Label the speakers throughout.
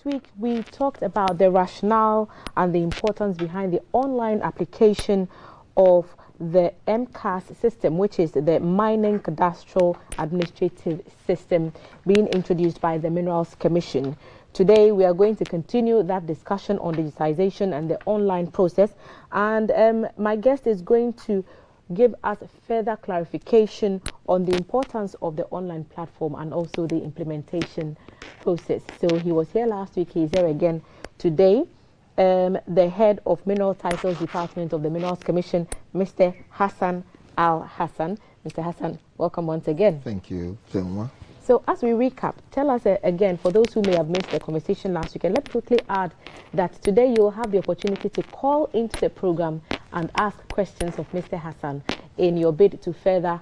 Speaker 1: last week we talked about the rationale and the importance behind the online application of the MCAS system, which is the Mining Cadastral Administrative System being introduced by the Minerals Commission. Today we are going to continue that discussion on digitization and the online process, and my guest is going to give us further clarification on the importance of the online platform and also the implementation process. So he was here last week, he's here again today. The head of Mineral Titles Department of the Minerals Commission, Mr. Hassan Al Hassan. Mr. Hassan, welcome once again.
Speaker 2: Thank you, Thelma.
Speaker 1: So as we recap, tell us again, for those who may have missed the conversation last week, and let's quickly add that today you'll have the opportunity to call into the program and ask questions of Mr. Hassan in your bid to further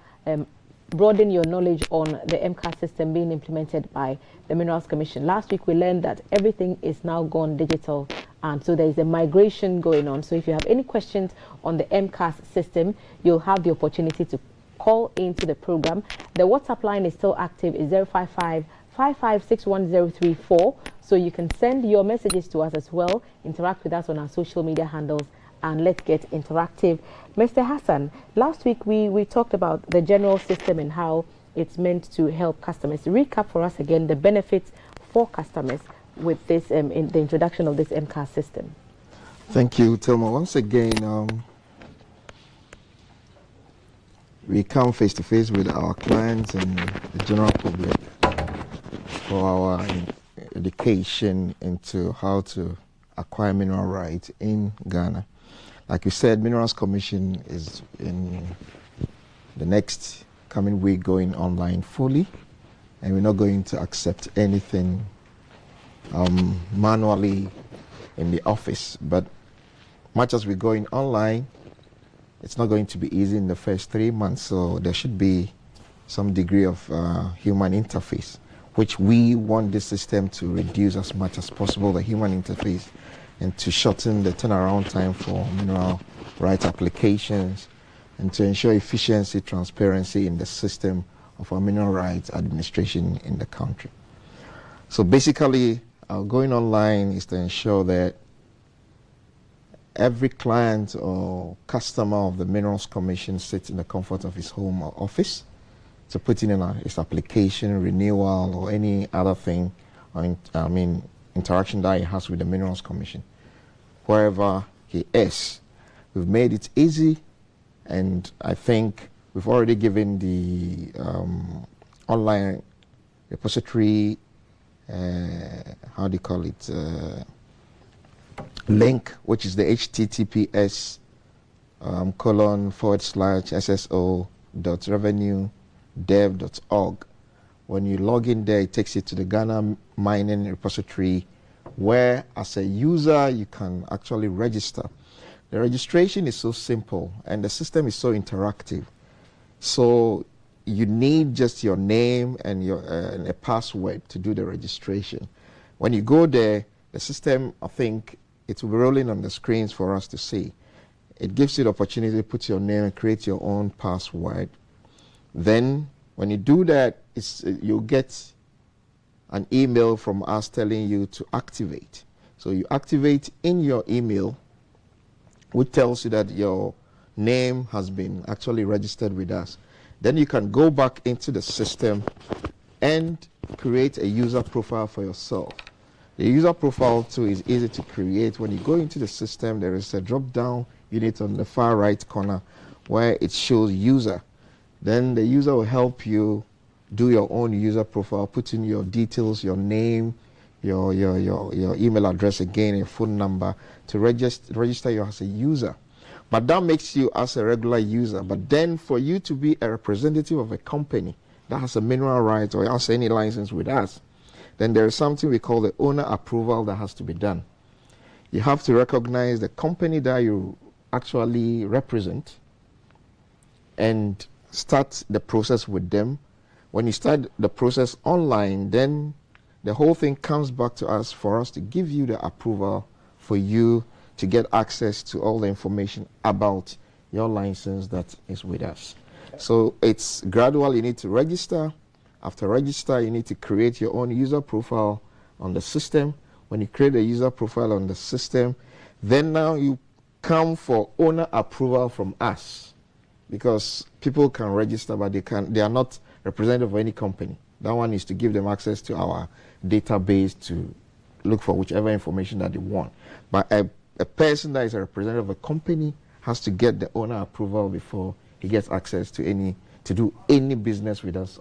Speaker 1: broaden your knowledge on the MCAS system being implemented by the Minerals Commission. Last week we learned that everything is now gone digital, and so there is a migration going on. So if you have any questions on the MCAS system, you'll have the opportunity to call into the program. The WhatsApp line is still active, is 055 5561034. So you can send your messages to us as well, interact with us on our social media handles, and let's get interactive. Mr. Hassan, last week we talked about the general system and how it's meant to help customers. Recap for us again the benefits for customers with this in the introduction of this MCAS system.
Speaker 2: Thank you, Thelma. Once again, we come face to face with our clients and the general public for our education into how to acquire mineral rights in Ghana. Like you said, Minerals Commission is in the next coming week going online fully, and we're not going to accept anything manually in the office. But much as we're going online, it's not going to be easy in the first 3 months, so there should be some degree of human interface, which we want this system to reduce as much as possible, the human interface, and to shorten the turnaround time for mineral rights applications, and to ensure efficiency, transparency in the system of our mineral rights administration in the country. So basically, our going online is to ensure that every client or customer of the Minerals Commission sits in the comfort of his home or office to put in his application, renewal, or any other thing, or interaction that he has with the Minerals Commission. Wherever he is, we've made it easy, and I think we've already given the online repository, link, which is the https://sso.revenue.dev.org. When you log in there, it takes you to the Ghana Mining Repository, where as a user you can actually register. The registration is so simple and the system is so interactive. So you need just your name and and a password to do the registration. When you go there, the system, I think, it will be rolling on the screens for us to see. It gives you the opportunity to put your name and create your own password. Then when you do that, you'll get an email from us telling you to activate. So you activate in your email, which tells you that your name has been actually registered with us. Then you can go back into the system and create a user profile for yourself. The user profile too is easy to create. When you go into the system, there is a drop-down unit on the far right corner where it shows user. Then the user will help you do your own user profile, put in your details, your name, your email address again, your phone number to register you as a user. But that makes you as a regular user. But then for you to be a representative of a company that has a mineral right or has any license with us, then there is something we call the owner approval that has to be done. You have to recognize the company that you actually represent and start the process with them. When you start the process online, then the whole thing comes back to us for us to give you the approval for you to get access to all the information about your license that is with us. So it's gradual. You need to register. After register, you need to create your own user profile on the system. When you create a user profile on the system, then now you come for owner approval from us, because people can register, but they are not representative of any company. That one is to give them access to our database to look for whichever information that they want. But a person that is a representative of a company has to get the owner approval before he gets access to do any business with us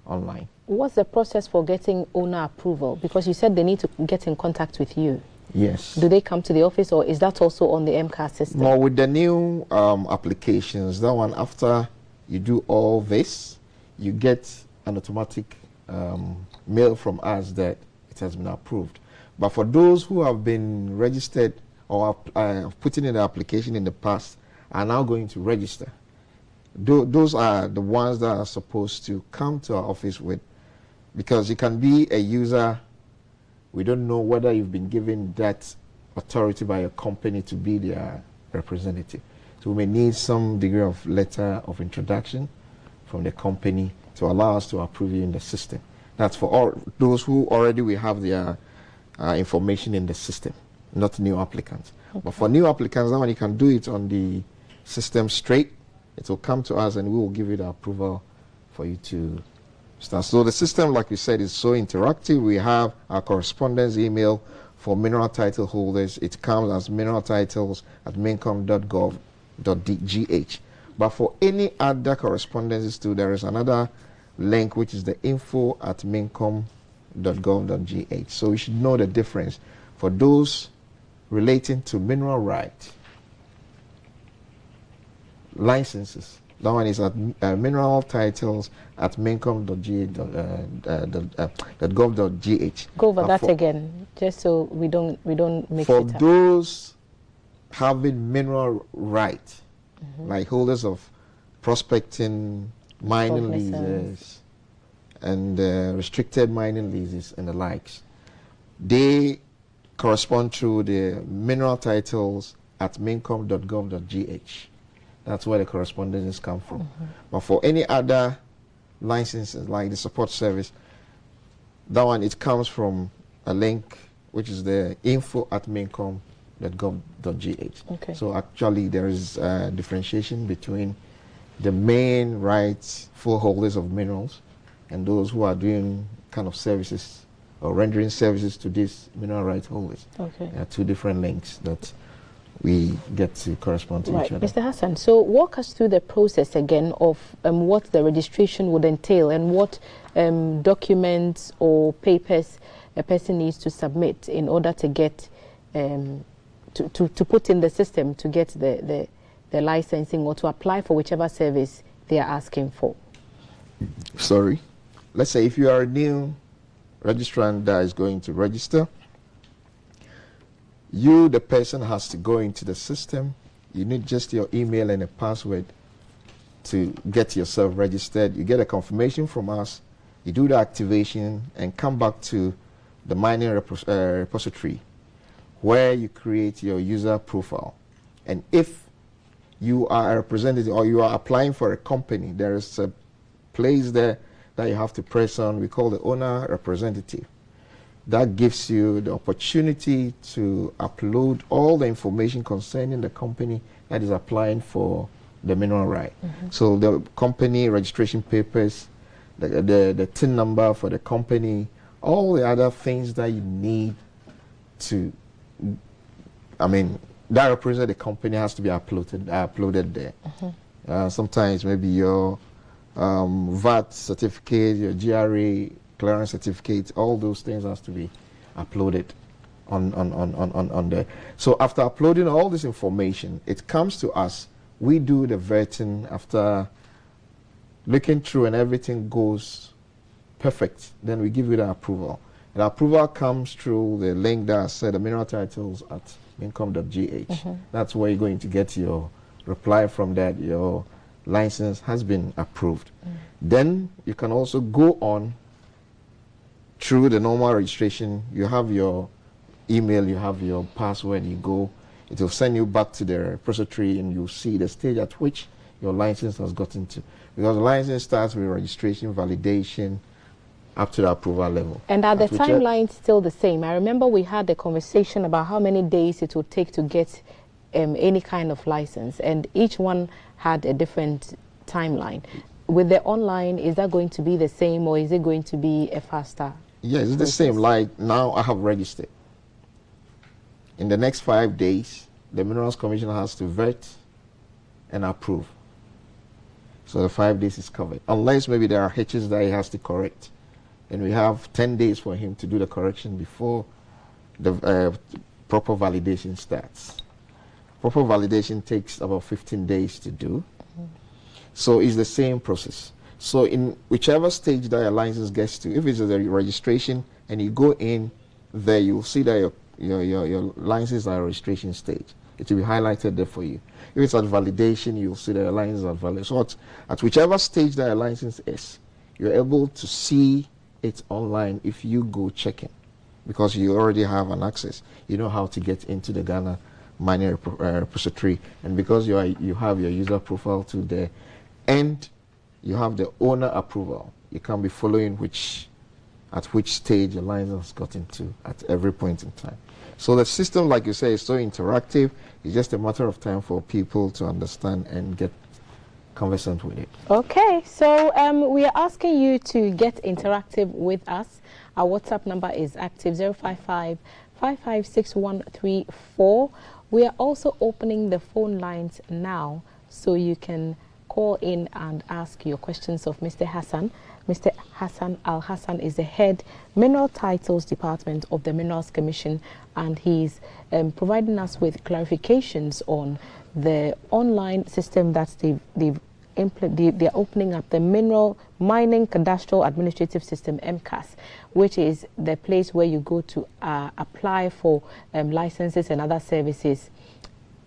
Speaker 2: online.
Speaker 1: What's the process for getting owner approval? Because you said they need to get in contact with you.
Speaker 2: Yes.
Speaker 1: Do they come to the office, or is that also on the MCAS system?
Speaker 2: No, with the new applications, that one, after you do all this, you get an automatic mail from us that it has been approved. But for those who have been registered or put in the application in the past, are now going to register. Those are the ones that are supposed to come to our office with, because you can be a user. We don't know whether you've been given that authority by a company to be their representative. So we may need some degree of letter of introduction from the company to allow us to approve you in the system. That's for all those who already we have their information in the system, not new applicants. Okay. But for new applicants, that one you can do it on the system straight. It will come to us and we will give you the approval for you to start. So the system, like we said, is so interactive. We have our correspondence email for mineral title holders. It comes as mineraltitles@mincom.gov.gh. But for any other correspondences too, there is another link, which is the info@mincom.gov.gh. So we should know the difference. For those relating to mineral rights, licenses, that one is at mineraltitles@mincom.gov.gh.
Speaker 1: Go over that again, just so we don't mix it up.
Speaker 2: For those having mineral rights, like holders of prospecting, mining leases, and restricted mining leases and the likes, they correspond to the mineral titles at mincom.gov.gh. That's where the correspondences come from. But for any other licenses, like the support service, that one, it comes from a link, which is the info@mincom.gov.gh. Okay. So actually, there is a differentiation between the main rights for holders of minerals and those who are doing kind of services or rendering services to these mineral rights holders. Okay. There are two different links that we get to correspond to each other.
Speaker 1: Mr. Hassan, so walk us through the process again of what the registration would entail and what documents or papers a person needs to submit in order to get to put in the system to get the licensing or to apply for whichever service they are asking for.
Speaker 2: Sorry. Let's say if you are a new registrant that is going to register, you, the person, has to go into the system. You need just your email and a password to get yourself registered. You get a confirmation from us. You do the activation and come back to the mining repository where you create your user profile. And if you are a representative or you are applying for a company, there is a place there that you have to press on. We call the owner representative. That gives you the opportunity to upload all the information concerning the company that is applying for the mineral right. So the company registration papers, the TIN number for the company, all the other things that you need to, that represent the company has to be uploaded there. Sometimes maybe your VAT certificate, your GRA clearance certificate, all those things has to be uploaded on there. So after uploading all this information, it comes to us. We do the vetting after looking through and everything goes perfect. Then we give you the approval. And approval comes through the link that I said, the mineral titles at mincom.gh. That's where you're going to get your reply from that. Your license has been approved. Then you can also go on through the normal registration. You have your email, you have your password, you go, it will send you back to the repository and you'll see the stage at which your license has gotten to. Because the license starts with registration, validation, up to the approval level.
Speaker 1: And are the timelines still the same? I remember we had a conversation about how many days it would take to get any kind of license, and each one had a different timeline. With the online, is that going to be the same, or is it going to be a faster?
Speaker 2: Yes, it's the same. Like now I have registered. In the next 5 days, the Minerals Commission has to vet and approve. So the 5 days is covered. Unless maybe there are hitches that he has to correct. And we have 10 days for him to do the correction before the proper validation starts. Proper validation takes about 15 days to do. So it's the same process. So in whichever stage that your license gets to, if it's the registration and you go in there, you'll see that your license is at registration stage. It will be highlighted there for you. If it's at validation, you'll see that your license is at validation. So at whichever stage that your license is, you're able to see it online if you go check in, because you already have an access. You know how to get into the Ghana mining repository, and because you have your user profile to there, and you have the owner approval, you can be following at which stage your license got into at every point in time. So the system, like you say, is so interactive. It's just a matter of time for people to understand and get conversant with it. Okay, so we are asking you to get interactive with us. Our WhatsApp number is active 055 556134. We are also opening the phone lines now, so you can call in and ask your questions of Mr. Hassan. Mr. Hassan Al Hassan is the head Mineral Titles Department of the Minerals Commission, and he's providing us with clarifications on the online system that they're opening up, the Mineral Mining Cadastral Administrative System, MCAS, which is the place where you go to apply for licenses and other services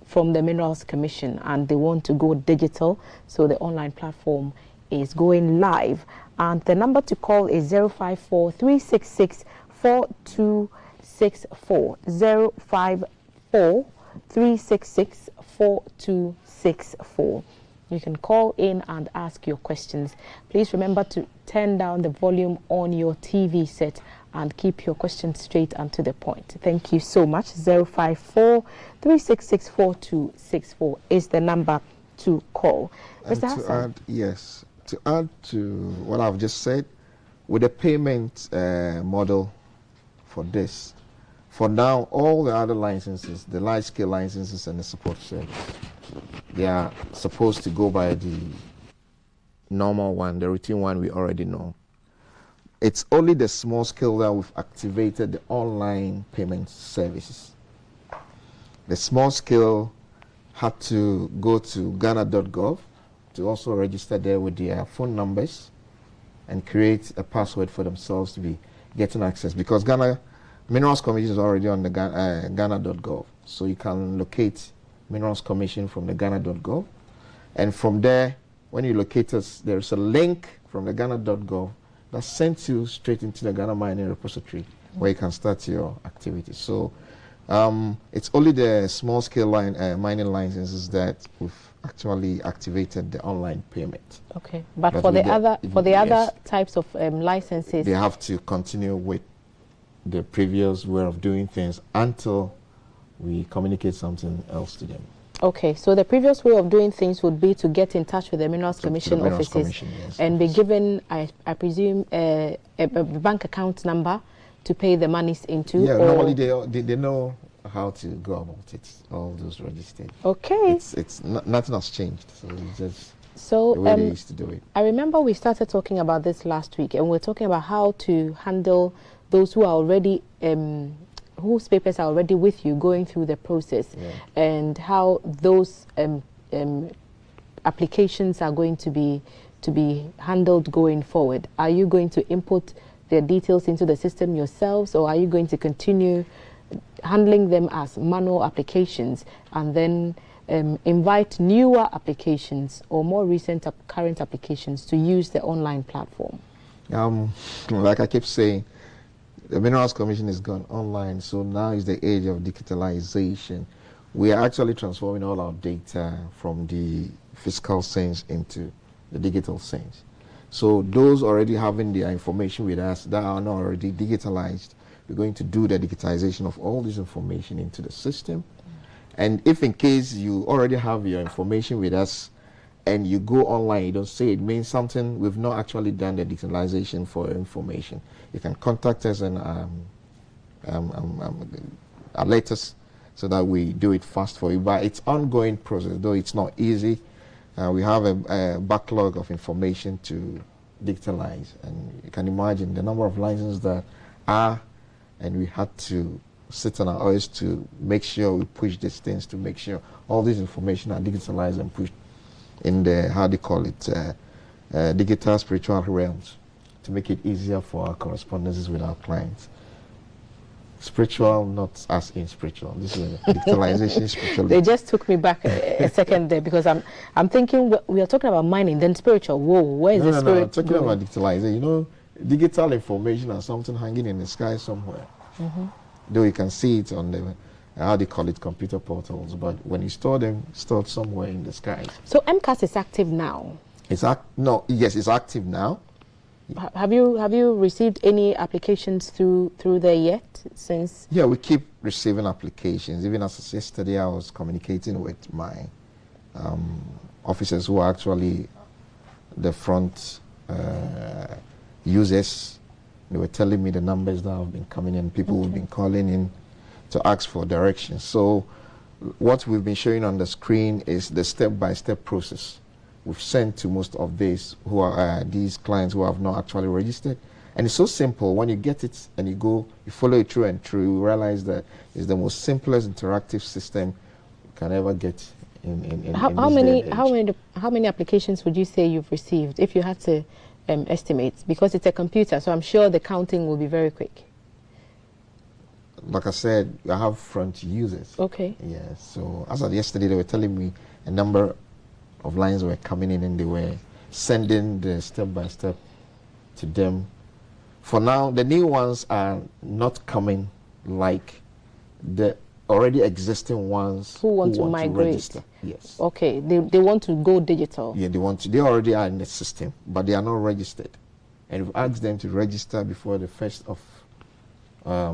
Speaker 2: from the Minerals Commission, and they want to go digital, so the online platform is going live. And the number to call is 054 366 4264, 054 366 4264. You can call in and ask your questions. Please remember to turn down the volume on your TV set and keep your questions straight and to the point. Thank you so much. 054 366 4264 is the number to call. Mr. Hassan. To add to what I've just said, with the payment model for this, for now, all the other licenses, the large-scale licenses and the support service, they are supposed to go by the normal one, the routine one we already know. It's only the small scale that we've activated the online payment services. The small scale had to go to ghana.gov to also register there with their phone numbers and create a password for themselves to be getting access, because Ghana Minerals Commission is already on the ghana.gov, so you can locate Minerals Commission from the ghana.gov, and from there, when you locate us, there's a link from the ghana.gov that sends you straight into the Ghana Mining Repository where you can start your activities. So it's only the small scale mining licenses that we've actually activated the online payment.
Speaker 1: Okay, but for the other types of licenses,
Speaker 2: they have to continue with the previous way of doing things until we communicate something else to them.
Speaker 1: Okay, so the previous way of doing things would be to get in touch with the Minerals Commission offices and be given, I presume, a bank account number to pay the monies into. Yeah,
Speaker 2: normally they know how to go about it. All those registered.
Speaker 1: Okay.
Speaker 2: Nothing has changed. So it's just the way they used to do it.
Speaker 1: I remember we started talking about this last week, and we're talking about how to handle those who are already whose papers are already with you going through the process, and how those applications are going to be handled going forward. Are you going to input their details into the system yourselves, or are you going to continue handling them as manual applications and then invite newer applications or more recent current applications to use the online platform?
Speaker 2: Like I keep saying, the Minerals Commission has gone online, so now is the age of digitalization. We are actually transforming all our data from the physical sense into the digital sense. So those already having their information with us that are not already digitalized, we're going to do the digitization of all this information into the system. And if in case you already have your information with us and you go online, you don't say it means something, we've not actually done the digitalization for your information. You can contact us and alert us so that we do it fast for you. But it's ongoing process, though it's not easy. We have a backlog of information to digitalize, and you can imagine the number of licenses that are, and we had to sit on our oars to make sure we push these things to make sure all this information are digitalized and pushed in the, how do you call it, digital spiritual realms, to make it easier for our correspondences with our clients. Spiritual, not as in spiritual. This is digitalization spiritual.
Speaker 1: They just took me back a second there, because I'm thinking we are talking about mining, then spiritual. Whoa, where is the spirit?
Speaker 2: No, I'm talking about digitalization. You know, digital information is something hanging in the sky somewhere. Though you can see it on the, how they call it, computer portals, but when you store them, stored somewhere in the sky.
Speaker 1: So MCAS is active now?
Speaker 2: Yes, it's active now.
Speaker 1: Have you received any applications through there yet since?
Speaker 2: Yeah, we keep receiving applications. Even as yesterday, I was communicating with my officers who are actually the front users. They were telling me the numbers that have been coming in. People have been calling in to ask for directions. So what we've been showing on the screen is the step-by-step process we've sent to most of these who are these clients who have not actually registered. And it's so simple. When you get it and you go, you follow it through and through, you realize that it's the most simplest interactive system you can ever get in
Speaker 1: how many applications would you say you've received, if you had to estimate? Because it's a computer, so I'm sure the counting will be very quick.
Speaker 2: Like I said, I have front users.
Speaker 1: Okay.
Speaker 2: Yeah, so as of yesterday, they were telling me a number of lines were coming in and they were sending the step-by-step to them. For now, the new ones are not coming like the already existing ones
Speaker 1: who want to migrate.
Speaker 2: Register. Yes.
Speaker 1: Okay, they want to go digital.
Speaker 2: Yeah, they already are in the system, but they are not registered. And we've asked them to register before the 1st of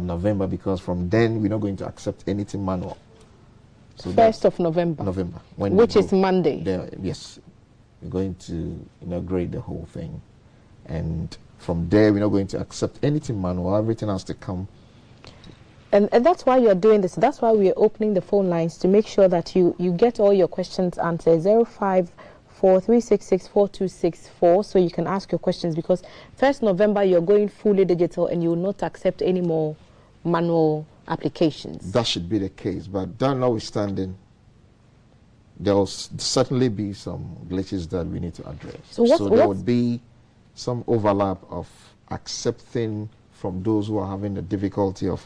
Speaker 2: November, because from then we're not going to accept anything manual. So
Speaker 1: 1st of November. Which is Monday.
Speaker 2: Yes, we're going to inaugurate the whole thing, and from there we're not going to accept anything manual. Everything has to come.
Speaker 1: And that's why you're doing this. That's why we're opening the phone lines, to make sure that you get all your questions answered. 0543664264, so you can ask your questions, because 1st November you're going fully digital and you will not accept any more manual applications.
Speaker 2: That should be the case, but that notwithstanding, there will certainly be some glitches that we need to address. So there would be some overlap of accepting from those who are having the difficulty of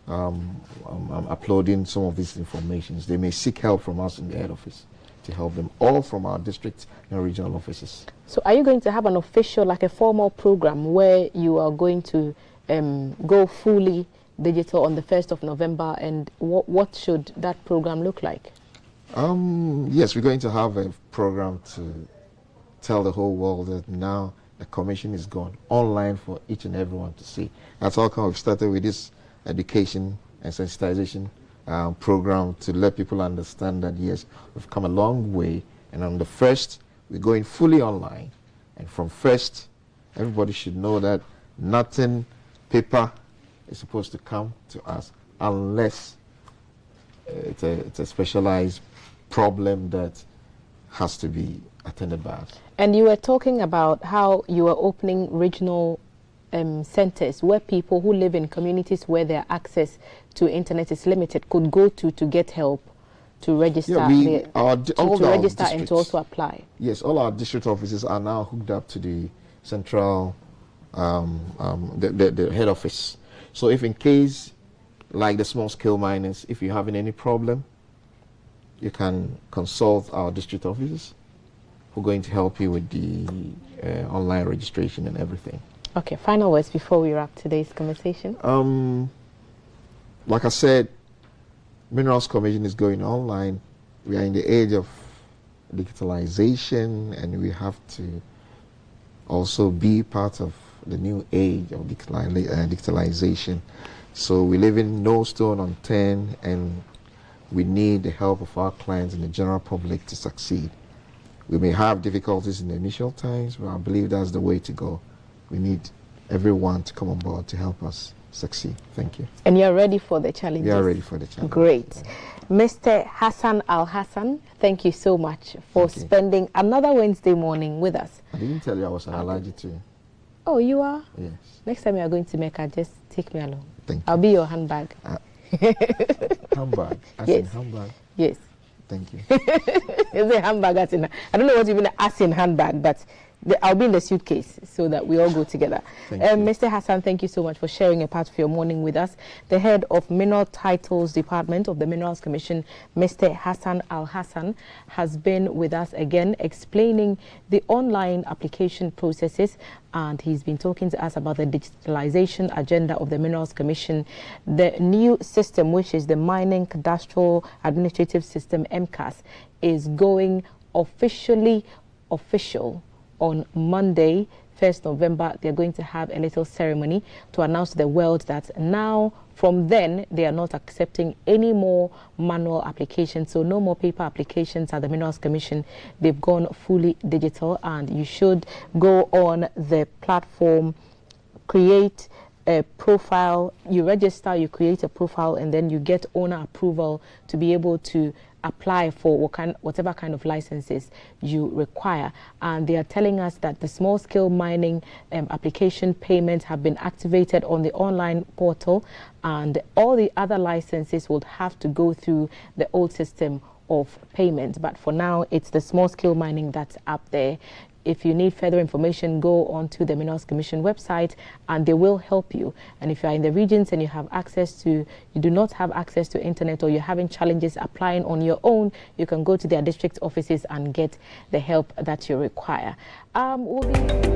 Speaker 2: uploading some of these informations. They may seek help from us in the head office to help them, all from our district and regional offices.
Speaker 1: So are you going to have an official, like a formal program where you are going to go fully digital on the 1st of November, and what should that program look like?
Speaker 2: Yes, we're going to have a program to tell the whole world that now the commission is gone online for each and everyone to see. That's how come we've started with this education and sensitization program, to let people understand that yes, we've come a long way, and on the 1st we're going fully online, and from 1st everybody should know that nothing paper is supposed to come to us unless it's a specialized problem that has to be attended by us.
Speaker 1: And you were talking about how you are opening regional centers where people who live in communities where their access to internet is limited could go to get help to register, register and to also apply.
Speaker 2: Yes, all our district offices are now hooked up to the central, the head office. So if in case, like the small scale miners, if you're having any problem, you can consult our district officers who are going to help you with the online registration and everything.
Speaker 1: Okay, final words before we wrap today's conversation.
Speaker 2: Like I said, Minerals Commission is going online. We are in the age of digitalization, and we have to also be part of the new age of digitalization. So we live in no stone unturned, and we need the help of our clients and the general public to succeed. We may have difficulties in the initial times, but I believe that's the way to go. We need everyone to come on board to help us succeed. Thank you.
Speaker 1: And you're ready for the challenges?
Speaker 2: We are ready for the challenge.
Speaker 1: Great. Mr. Hassan Al Hassan, thank you so much for spending another Wednesday morning with us.
Speaker 2: I didn't tell you I was an allergic to you.
Speaker 1: Oh, you are?
Speaker 2: Yes.
Speaker 1: Next time you are going to Mecca, just take me along.
Speaker 2: Thank you.
Speaker 1: I'll be your handbag.
Speaker 2: Handbag? As
Speaker 1: Yes.
Speaker 2: in handbag?
Speaker 1: Yes.
Speaker 2: Thank you.
Speaker 1: It's a handbag as in, I don't know what you mean as in handbag, but I'll be in the suitcase so that we all go together.
Speaker 2: Thank you.
Speaker 1: Mr. Hassan, thank you so much for sharing a part of your morning with us. The head of Mineral Titles Department of the Minerals Commission, Mr. Hassan Al Hassan, has been with us again explaining the online application processes, and he's been talking to us about the digitalization agenda of the Minerals Commission, the new system, which is the Mining Cadastral Administrative System, MCAS, is going official on Monday, 1st November. They're going to have a little ceremony to announce to the world that now, from then, they are not accepting any more manual applications. So no more paper applications at the Minerals Commission. They've gone fully digital, and you should go on the platform, create a profile, you register, you create a profile, and then you get owner approval to be able to apply for whatever kind of licenses you require. And they are telling us that the small scale mining application payments have been activated on the online portal, and all the other licenses would have to go through the old system of payment. But for now, it's the small scale mining that's up there. If you need further information, go on to the Minerals Commission website and they will help you. And if you are in the regions and you do not have access to internet, or you're having challenges applying on your own, you can go to their district offices and get the help that you require. We'll be